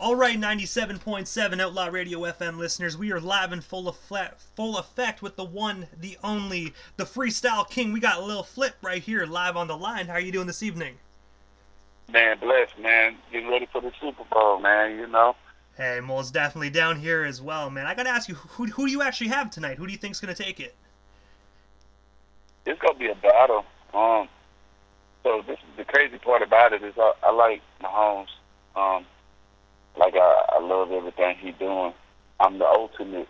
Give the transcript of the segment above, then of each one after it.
All right, 97.7 Outlaw Radio FM listeners, we are live in full effect with the one, the only, the Freestyle King. We got a little Flip right here live on the line. How are you doing this evening? Man, blessed, man. Getting ready for the Super Bowl, man, you know. Hey, Mole's definitely down here as well, man. I gotta ask you, who do you actually have tonight? Who do you think's gonna take it? It's going to be a battle. So this is the crazy part about it is I like Mahomes. I love everything he's doing. I'm the ultimate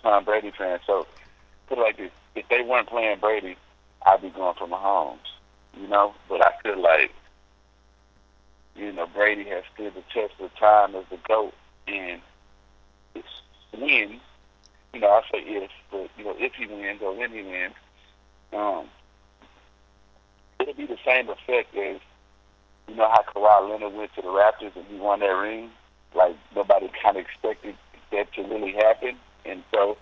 Tom Brady fan. So put it like this: if they weren't playing Brady, I'd be going for Mahomes. You know, but I feel like Brady has stood the test of time as the GOAT, and it's wins. I say if, but if he wins or when he wins, it'll be the same effect as how Kawhi Leonard went to the Raptors and he won that ring. Like nobody kind of expected that to really happen, and so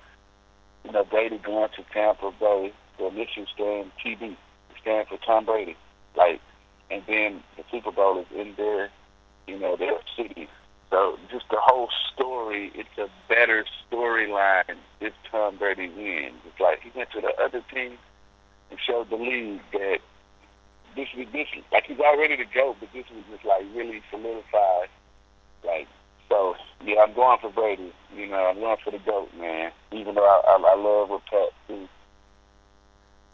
Brady going to Tampa Bay, the initial stand TB, stand for Tom Brady, and then the Super Bowl is in their city. So just the whole story, it's a better storyline if Tom Brady wins. It's like he went to the other team and showed the league that this like he's already the GOAT, but this was just like really solidified. So yeah, I'm going for Brady. I'm going for the GOAT, man. Even though I love what Pat too.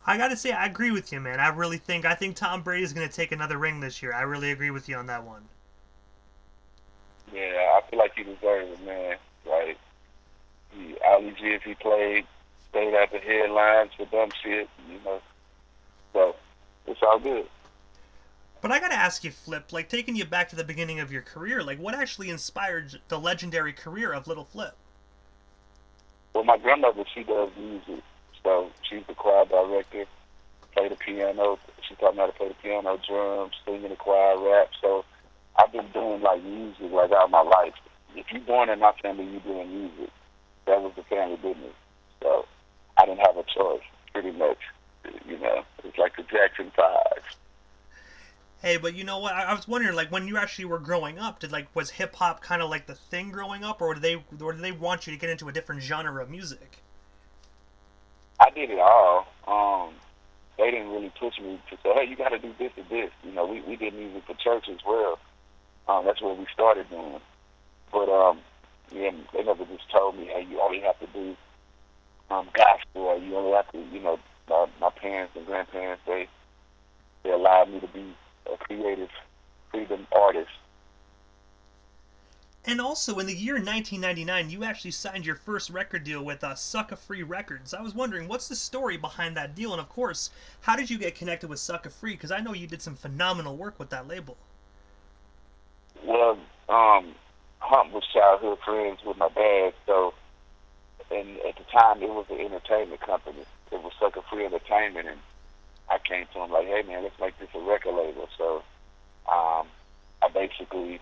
I gotta say, I agree with you, man. I think Tom Brady's gonna take another ring this year. I really agree with you on that one. Yeah, I feel like he deserves it, man. All these years he played, stayed at the headlines for dumb shit, So it's all good. But I gotta ask you, Flip, taking you back to the beginning of your career, what actually inspired the legendary career of Little Flip? Well, my grandmother, she does music. So she's the choir director, play the piano. She taught me how to play the piano, drums, sing in the choir, rap. So I've been doing music all my life. If you're born in my family, you're doing music. That was the family business. So I didn't have a choice, pretty much. It's like the Jackson 5. Hey, but you know what? I was wondering, when you actually were growing up, was hip hop kind of the thing growing up, or did they want you to get into a different genre of music? I did it all. They didn't really push me to say, hey, you got to do this or this. We did music for church as well. That's what we started doing. But yeah, they never just told me, hey, you only have to do gospel, or you only have to, my parents and grandparents, they allowed me to be a creative freedom artist. And also, in the year 1999, you actually signed your first record deal with Sucker Free Records. I was wondering, what's the story behind that deal? And of course, how did you get connected with Sucker Free? Because I know you did some phenomenal work with that label. Well, Hump was childhood friends with my dad, so, and at the time, it was an entertainment company. It was Sucker Free Entertainment, and I came to him like, hey, man, let's make this a record label. So I basically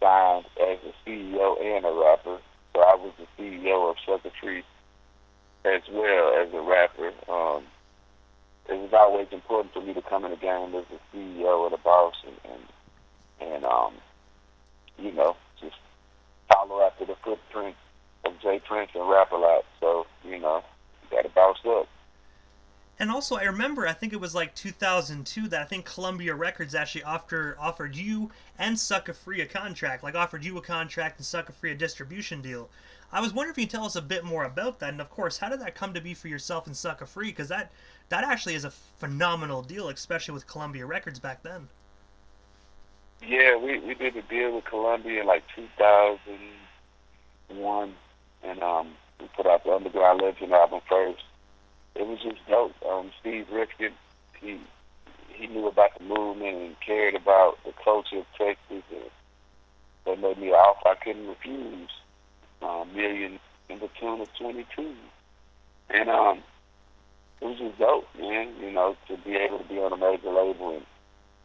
signed as a CEO and a rapper. So I was the CEO of Sucker Free as well as a rapper. It was always important for me to come in the game as a CEO and a boss and just follow after the footprint of Jay Prince and rap a lot. So, you got to boss up. And also, I remember, I think it was 2002 that I think Columbia Records actually offered you and Sucker Free a contract, offered you a contract and Sucker Free a distribution deal. I was wondering if you can tell us a bit more about that, and of course, how did that come to be for yourself and Sucker Free? Because that actually is a phenomenal deal, especially with Columbia Records back then. Yeah, we did a deal with Columbia in 2001, and we put out the Underground Legend album first. It was just dope. Steve Rifkin, he knew about the movement and cared about the culture of Texas, and that made me an offer I couldn't refuse. Million in the tune of 22, and it was just dope, man. To be able to be on a major label and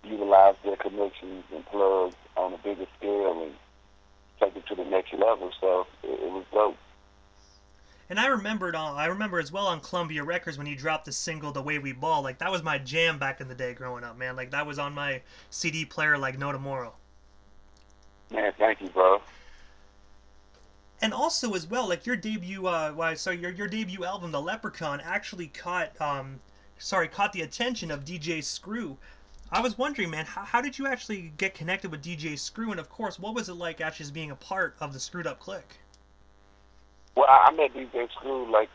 utilize their connections and plugs on a bigger scale and take it to the next level. So it was dope. And I remember as well on Columbia Records when you dropped the single "The Way We Ball." That was my jam back in the day growing up, man. That was on my CD player like no tomorrow. Man, thank you, bro. And also as well, like your debut, your debut album, The Leprechaun, actually caught the attention of DJ Screw. I was wondering, man, how did you actually get connected with DJ Screw, and of course, what was it like actually as being a part of the Screwed Up Clique? Well, I met DJ Screw like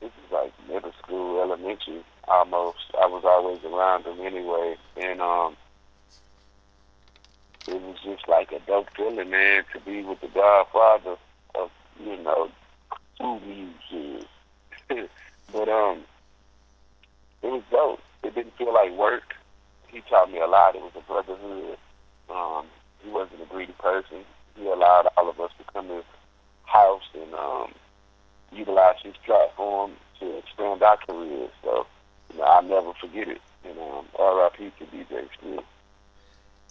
this is like middle school, elementary, almost. I was always around him anyway, and it was just like a dope feeling, man, to be with the Godfather of you know true music. But it was dope. It didn't feel like work. He taught me a lot. It was a brotherhood. He wasn't a greedy person. He allowed all of us to come to his house and utilize his platform to expand our careers. So, I'll never forget it. And R.I.P. to DJ Screw.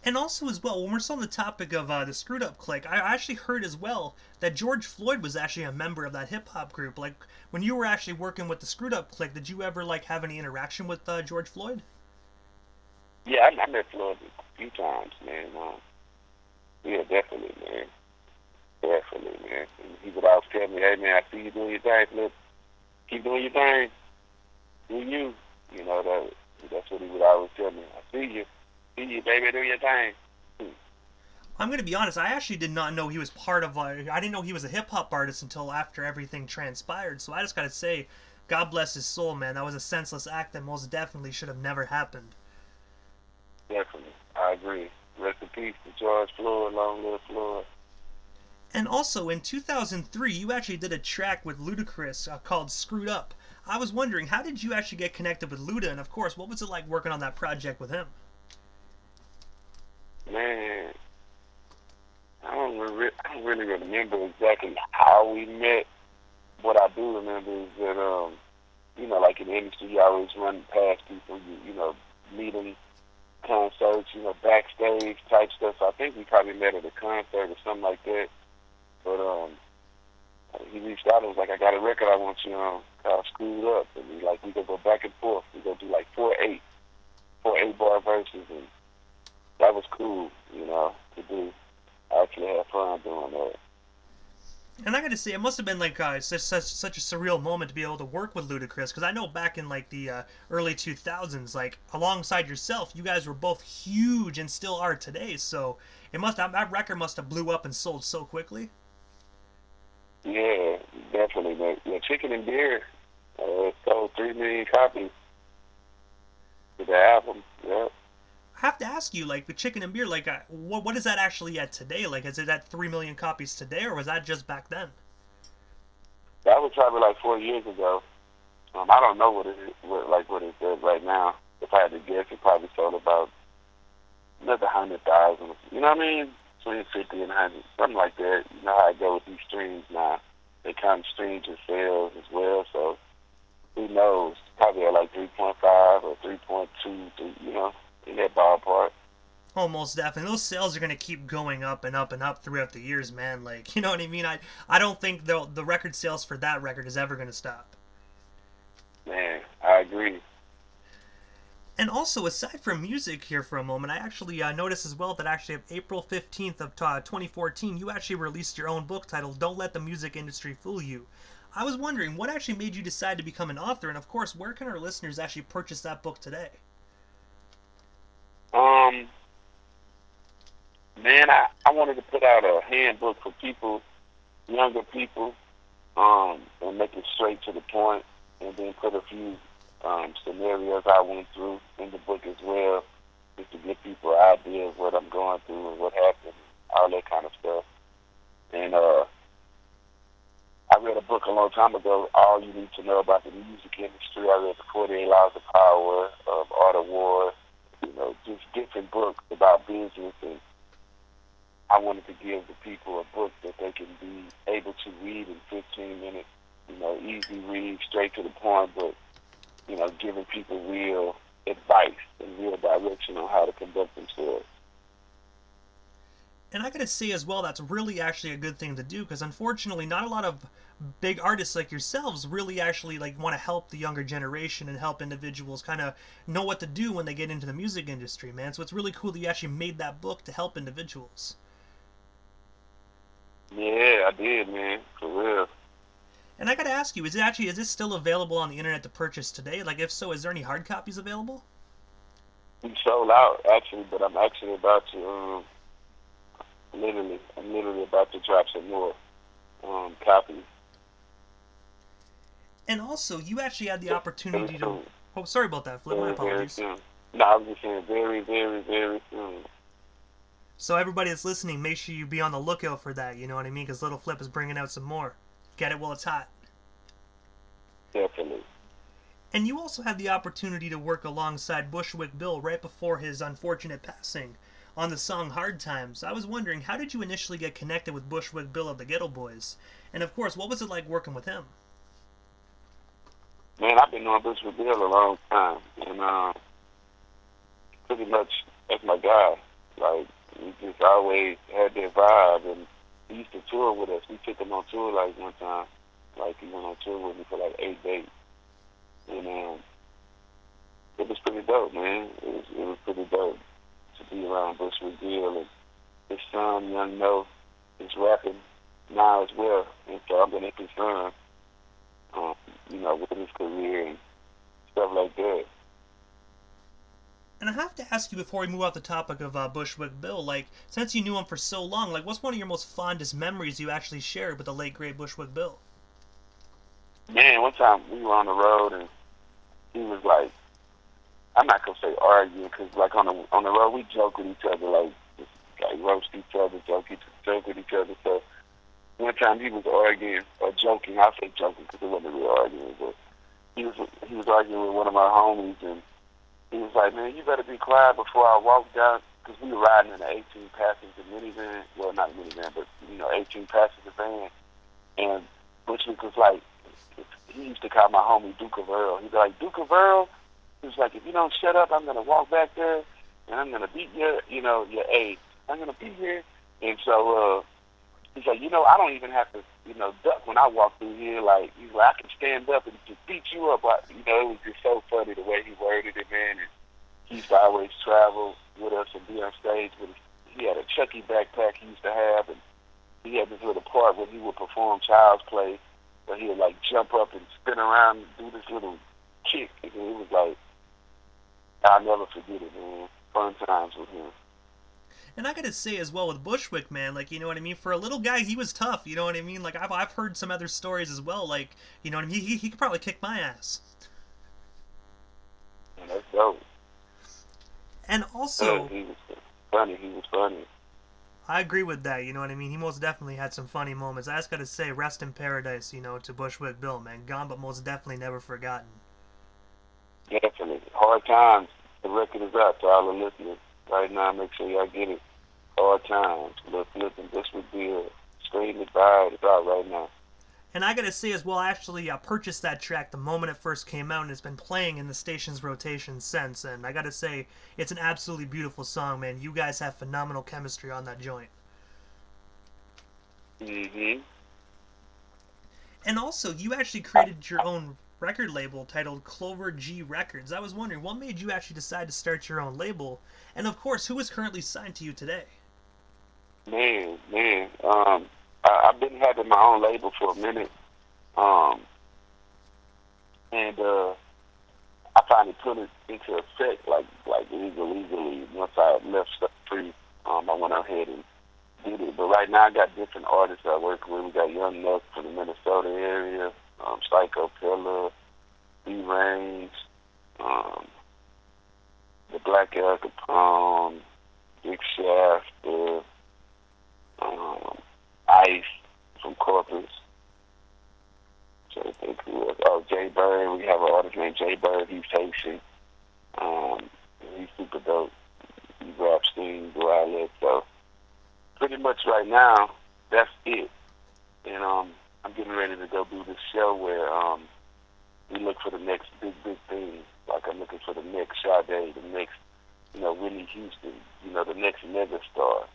And also as well, when we're still on the topic of the Screwed Up Clique, I actually heard as well that George Floyd was actually a member of that hip hop group. Like when you were actually working with the Screwed Up Clique, did you ever like have any interaction with George Floyd? Yeah, I met Floyd a few times, man. Yeah, definitely, man. Definitely, man. And he would always tell me, hey, man, I see you doing your thing. Look, keep doing your thing. Do you. That's what he would always tell me. I see you. See you, baby, do your thing. I'm gonna be honest. I actually did not know he was part of. I didn't know he was a hip hop artist until after everything transpired. So I just gotta say, God bless his soul, man. That was a senseless act that most definitely should have never happened. Definitely. I agree. Rest in peace to George Floyd. Long live Floyd. And also in 2003, you actually did a track with Ludacris called "Screwed Up." I was wondering, how did you actually get connected with Luda? And of course, what was it like working on that project with him? Man, I don't really remember exactly how we met. What I do remember is that, like in the industry, you always run past people, meet them, concerts, backstage type stuff. So I think we probably met at a concert or something like that. But he reached out and was like, I got a record I want you on called Screwed Up. And we could go back and forth. We go do like 4 8-bar verses. And that was cool, to do. I actually had fun doing that. And I gotta say, it must have been like such a surreal moment to be able to work with Ludacris, because I know back in like the early 2000s, like alongside yourself, you guys were both huge and still are today. So that record must have blew up and sold so quickly. Yeah, definitely, man. Yeah, Chicken and Beer sold 3 million copies to the album. Yeah. I have to ask you, like with Chicken and Beer, like what is that actually at today? Like, is it at 3 million copies today, or was that just back then? That was probably like 4 years ago. I don't know what it says right now. If I had to guess, it probably sold about another 100,000. You know what I mean? Between 50 and 100, something like that. You know how I go with these streams now. They count streams and sales as well. So who knows? Probably at like 3.5 or 3.2, in that ballpark. Oh, most definitely. Those sales are gonna keep going up and up and up throughout the years, man. Like, you know what I mean? I don't think the record sales for that record is ever gonna stop. Man, I agree. And also, aside from music here for a moment, I actually noticed as well that actually on April 15th of 2014, you actually released your own book titled "Don't Let the Music Industry Fool You." I was wondering, what actually made you decide to become an author, and of course, where can our listeners actually purchase that book today? Man, I wanted to put out a handbook for people, younger people, and make it straight to the point, and then put a few scenarios I went through in the book as well, just to give people an idea of what I'm going through and what happened, all that kind of stuff. And I read a book a long time ago, All You Need to Know About the Music Industry. I read the 48 Laws of Power, Art of War, just different books about business, and I wanted to give the people a book that they can be able to read in 15 minutes, easy read, straight to the point, but, giving people real advice and real direction on how to conduct themselves. And I gotta say as well, that's really actually a good thing to do, because unfortunately, not a lot of big artists like yourselves really actually like want to help the younger generation and help individuals kind of know what to do when they get into the music industry, man. So it's really cool that you actually made that book to help individuals. Yeah, I did, man. For real. And I gotta ask you, is this still available on the internet to purchase today? Like, if so, is there any hard copies available? We sold out actually, but I'm actually about to I'm literally about to drop some more copies. And also, you actually had the Very opportunity to. soon. Oh, sorry about that, Flip. My Very, very apologies. soon. No, I was just saying very, very, very soon. So everybody that's listening, make sure you be on the lookout for that. You know what I mean? Because Little Flip is bringing out some more. Get it while it's hot. Definitely. And you also had the opportunity to work alongside Bushwick Bill right before his unfortunate passing on the song Hard Times. I was wondering, how did you initially get connected with Bushwick Bill of the Ghetto Boys? And of course, what was it like working with him? Man, I've been knowing Bushwick Bill a long time. And pretty much that's my guy. Like, we just always had that vibe. And he used to tour with us. We took him on tour like one time. Like, he went on tour with me for like 8 days. And it was pretty dope, man. It was pretty dope to be around Bushwick Bill. And his son, Young No, is rapping now as well. And so I've been at his son, with his career and stuff like that. And I have to ask you before we move off the topic of Bushwick Bill, like, since you knew him for so long, like, what's one of your most fondest memories you actually shared with the late great Bushwick Bill? Man, one time we were on the road and he was like, I'm not gonna say arguing, cause like on the road we joke with each other, like roast each other, joke with each other. So one time he was arguing or joking. I say joking because it wasn't really arguing, but he was arguing with one of my homies, and he was like, "Man, you better be quiet before I walk down," because we were riding in an 18 passenger minivan. Well, not a minivan, but 18 passenger van. And Bushwick was like, he used to call my homie Duke of Earl. He'd be like, Duke of Earl. He was like, if you don't shut up, I'm gonna walk back there and I'm gonna beat your age. I'm gonna be here. And so he's like, I don't even have to, duck when I walk through here. Like, he's like, I can stand up and just beat you up. But, it was just so funny the way he worded it, man. And he used to always travel with us and be on stage. He had a Chucky backpack he used to have, and he had this little part where he would perform child's play, where he would like jump up and spin around and do this little kick. And it was like, I'll never forget it, man. Fun times with him. And I gotta say as well with Bushwick, man, like, you know what I mean? For a little guy, he was tough, you know what I mean? Like, I've heard some other stories as well, like, you know what I mean? He could probably kick my ass. And that's dope. And also, he was funny. He was funny. I agree with that, you know what I mean? He most definitely had some funny moments. I just gotta say, rest in paradise, to Bushwick Bill, man. Gone, but most definitely never forgotten. Definitely. Hard times. The record is out to all the listeners. Right now, make sure y'all get it. Hard times. Lil Flip and Bushwick Bill. Stream it, buy it. It's out right now. And I gotta say as well, I actually purchased that track the moment it first came out, and it's been playing in the station's rotation since. And I gotta say, it's an absolutely beautiful song, man. You guys have phenomenal chemistry on that joint. Mm-hmm. And also, you actually created your own record label titled Clover G Records. I was wondering, what made you actually decide to start your own label? And of course, who is currently signed to you today? Man. I've been having my own label for a minute. And I finally put it into effect, like legally. Once I left stuff free, I went ahead and did it. But right now, I got different artists I work with. We got Young Nuck from the Minnesota area, Psycho Pillar, B-Range, the Black Al Capone, Big Shaft, Ice from Corpus. So I think who else? Oh, Jay Bird. We have an artist named Jay Bird. He's Haitian. He's super dope. He raps, sings, do all that. So pretty much right now, that's it. And I'm getting ready to go do this show where we look for the next big thing. Like I'm looking for the next Sade, the next, Whitney Houston, the next mega star.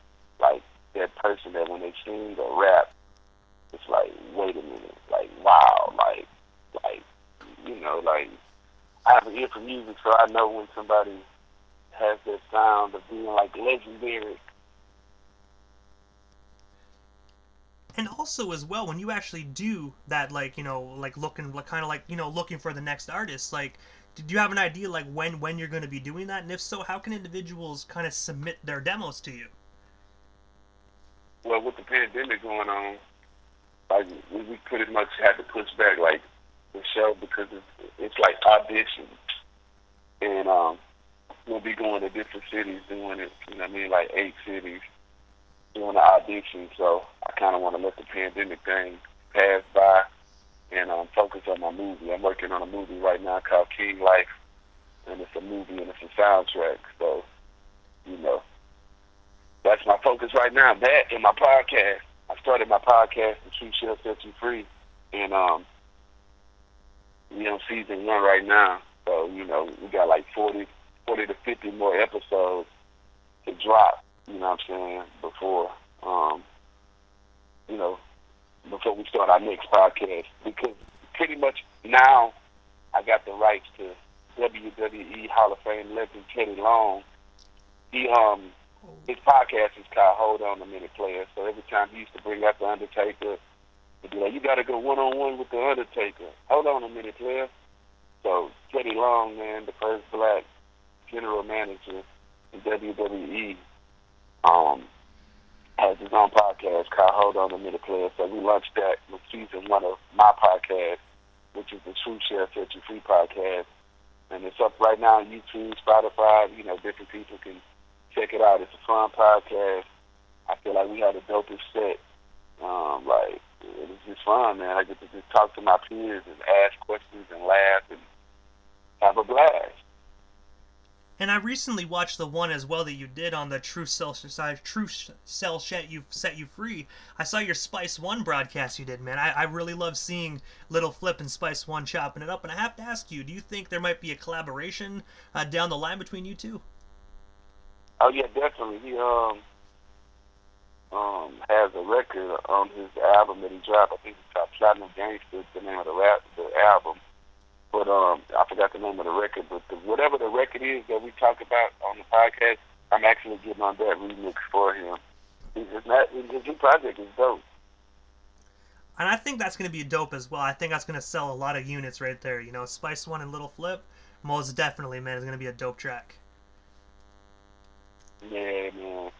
Like that person that when they sing or rap, it's like, wait a minute, like wow, like I have an ear for music, so I know when somebody has that sound of being like legendary. And also as well, when you actually do that, like, like looking, like kind of like, looking for the next artist, like, do you have an idea like when you're going to be doing that? And if so, how can individuals kind of submit their demos to you? Well, with the pandemic going on, like we pretty much had to push back like the show because it's like auditions, and we'll be going to different cities doing it. You know what I mean? Like 8 cities doing the audition. So I kind of want to let the pandemic thing pass by and focus on my movie. I'm working on a movie right now called King Life, and it's a movie and it's a soundtrack. So, you know, that's my focus right now. That and my podcast. I started my podcast, The Truth Shall Set You Free, and we on season 1 right now. So, you know, we got like 40 to 50 more episodes to drop, you know what I'm saying, you know, before we start our next podcast. Because pretty much now I got the rights to WWE Hall of Fame legend Teddy Long. He his podcast is called Hold On a Minute, Player. So every time he used to bring out the Undertaker, he'd be like, you gotta go one-on-one with the Undertaker. Hold on a minute, player. So Teddy Long, man, the first black general manager in WWE, has his own podcast called Hold On a Minute, Player. So we launched that with season 1 of my podcast, which is the Truth Shall Set You Free podcast. And it's up right now on YouTube, Spotify. You know, different people can check it out. It's a fun podcast. I feel like we had the dopest set. Like, it was just fun, man. I get to just talk to my peers and ask questions and laugh and have a blast. And I recently watched the one as well that you did on the Truth Cell Set You Free. I saw your Spice One broadcast you did, man. I really love seeing Little Flip and Spice One chopping it up. And I have to ask you, do you think there might be a collaboration down the line between you two? Oh yeah, definitely. He has a record on his album that he dropped. I think it's called Platinum Gangster, the name of the album. But I forgot the name of the record. But whatever the record is that we talk about on the podcast, I'm actually getting on that remix for him. His new project is dope. And I think that's going to be dope as well. I think that's going to sell a lot of units right there. You know, Spice One and Little Flip, most definitely, man, is going to be a dope track. Yeah, man.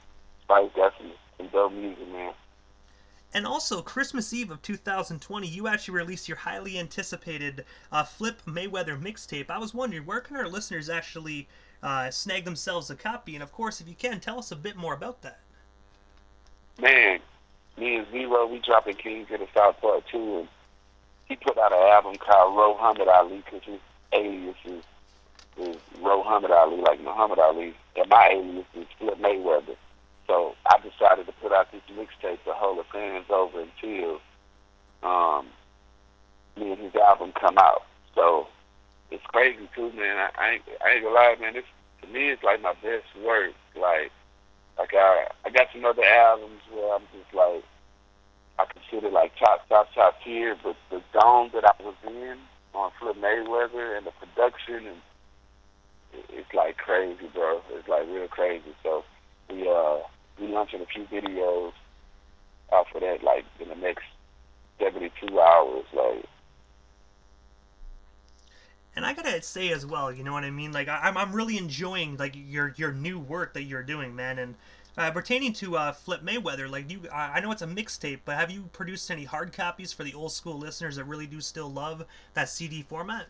Spice got some dope music, man. And also, Christmas Eve of 2020, you actually released your highly anticipated Flip Mayweather mixtape. I was wondering, where can our listeners actually snag themselves a copy? And of course, if you can, tell us a bit more about that. Man, me and Zero, we dropping Kings of the South Part 2, and he put out an album called Muhammad Ali, because his alias is Muhammad Ali, like Muhammad Ali, and my alias is Flip Mayweather. So I decided to put out this mixtape to hold the fans over until me and his album come out. So it's crazy too, man. I ain't gonna lie, man. To me, it's like my best work. Like I got some other albums where I'm just like, I consider like top tier, but the zone that I was in on Flip Mayweather and the production, and it's like crazy, bro. It's like real crazy. So we launching a few videos off of that, like in the next 72 hours, like. And I gotta say as well, you know what I mean? Like I'm really enjoying like your new work that you're doing, man. And pertaining to Flip Mayweather, like I know it's a mixtape, but have you produced any hard copies for the old school listeners that really do still love that CD format?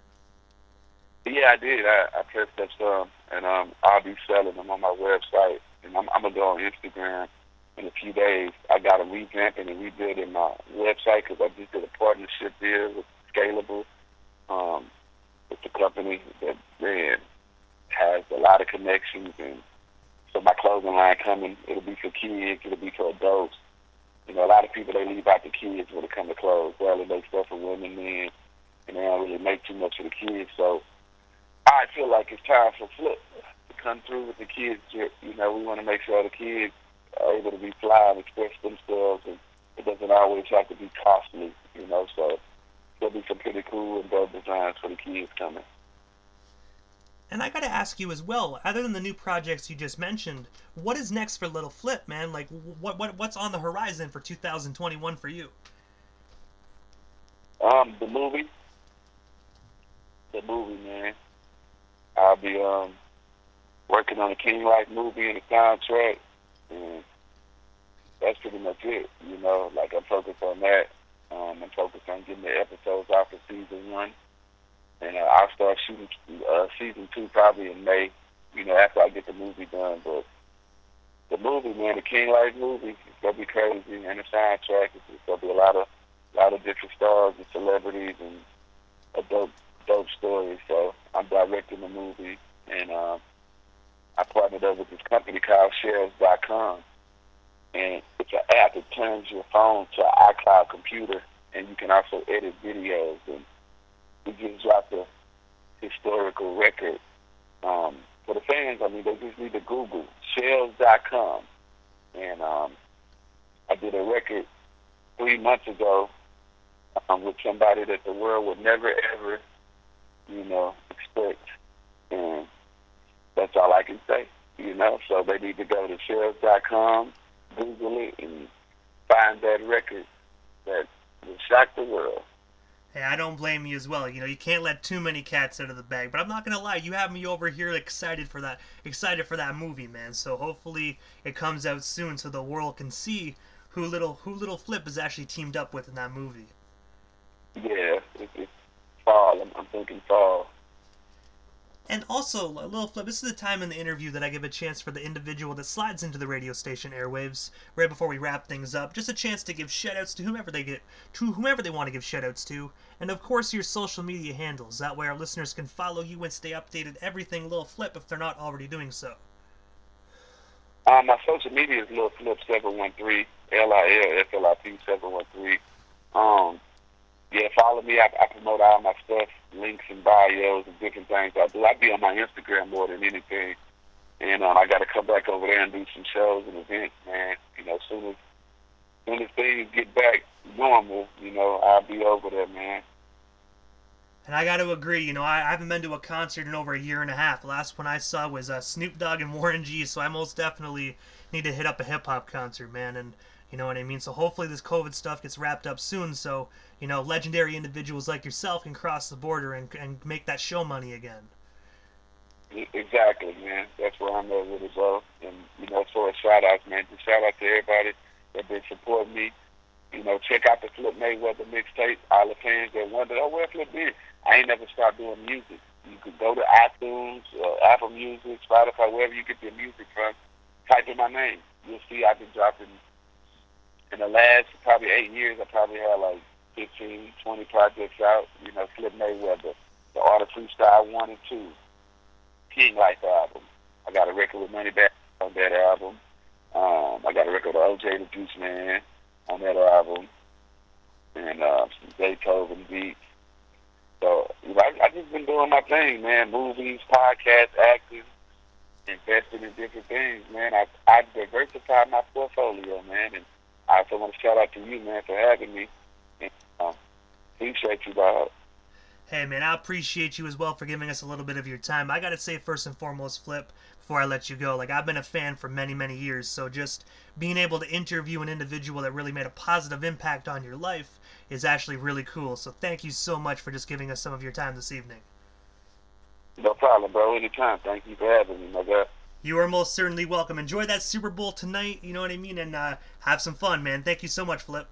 Yeah, I did. I pressed up some, and I'll be selling them on my website. And I'm gonna go on Instagram in a few days. I got to revamping and rebuilding my website because I just did a partnership deal with Scalable, with the company that man has a lot of connections, and so my clothing line coming. It'll be for kids. It'll be for adults. You know, a lot of people they leave out the kids when it comes to clothes. They only make stuff for women, men, and they don't really make too much for the kids. So I feel like it's time for Flip to come through with the kids. You know, we want to make sure the kids are able to be fly and express themselves, and it doesn't always have to be costly, you know. So there'll be some pretty cool and dope designs for the kids coming. And I gotta ask you as well, other than the new projects you just mentioned, what is next for Little Flip, man? Like, what's on the horizon for 2021 for you? The movie, man. I'll be working on a King Life movie and a soundtrack, and that's pretty much it. You know, like I'm focused on that. I'm focused on getting the episodes out for season 1, and I'll start shooting season 2 probably in May. You know, after I get the movie done. But the movie, man, the King Life movie, it's gonna be crazy, and the soundtrack, it's gonna be a lot of different stars and celebrities and a dope story. So I'm directing the movie, and I partnered up with this company called Shells.com, and it's an app that turns your phone to an iCloud computer, and you can also edit videos. And we just dropped a historical record for the fans. I mean, they just need to Google Shells.com, and I did a record 3 months ago with somebody that the world would never ever, you know, expect, and that's all I can say. You know, so they need to go to Shells.com, Google it, and find that record that will shock the world. Hey, I don't blame you as well. You know, you can't let too many cats out of the bag. But I'm not gonna lie, you have me over here excited for that movie, man. So hopefully it comes out soon, so the world can see who Little Flip is actually teamed up with in that movie. Yeah, it's fall. I'm thinking fall. And also, Little Flip, this is the time in the interview that I give a chance for the individual that slides into the radio station airwaves right before we wrap things up. Just a chance to give shoutouts to whomever they want to give shoutouts to, and of course your social media handles. That way our listeners can follow you and stay updated everything Little Flip if they're not already doing so. My social media is Lil Flip 713, LILFLIP 713. Yeah, follow me. I promote all my stuff, links and bios and different things I do. I be on my Instagram more than anything. And I got to come back over there and do some shows and events, man. You know, soon as things get back normal, you know, I'll be over there, man. And I got to agree, you know, I haven't been to a concert in over a year and a half. The last one I saw was Snoop Dogg and Warren G, so I most definitely need to hit up a hip-hop concert, man, and you know what I mean? So hopefully this COVID stuff gets wrapped up soon so, you know, legendary individuals like yourself can cross the border and make that show money again. Exactly, man. That's where I'm at with it, bro. And, you know, for a shout-out, man, just shout out to everybody that been supporting me. You know, check out the Flip Mayweather mixtape. All the fans that wonder, oh, where Flip is? I ain't never stopped doing music. You could go to iTunes, Apple Music, Spotify, wherever you get your music from. Type in my name. You'll see I've been dropping, in the last probably 8 years, I probably had like 15, 20 projects out. You know, Flip Mayweather, the Art of Freestyle 1 and 2, King Life album. I got a record with Money Back on that album. I got a record with OJ the Juice Man on that album, and some Beethoven beats. So, you know, I just been doing my thing, man. Movies, podcasts, acting, investing in different things, man. I diversified my portfolio, man, and I also want to shout out to you, man, for having me. And, appreciate you, dog. Hey, man, I appreciate you as well for giving us a little bit of your time. I gotta say, first and foremost, Flip, before I let you go, like, I've been a fan for many, many years, so just being able to interview an individual that really made a positive impact on your life is actually really cool. So thank you so much for just giving us some of your time this evening. No problem, bro. Anytime. Thank you for having me, my guy. You are most certainly welcome. Enjoy that Super Bowl tonight, you know what I mean, and have some fun, man. Thank you so much, Flip.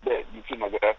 Yeah, you too, my guy.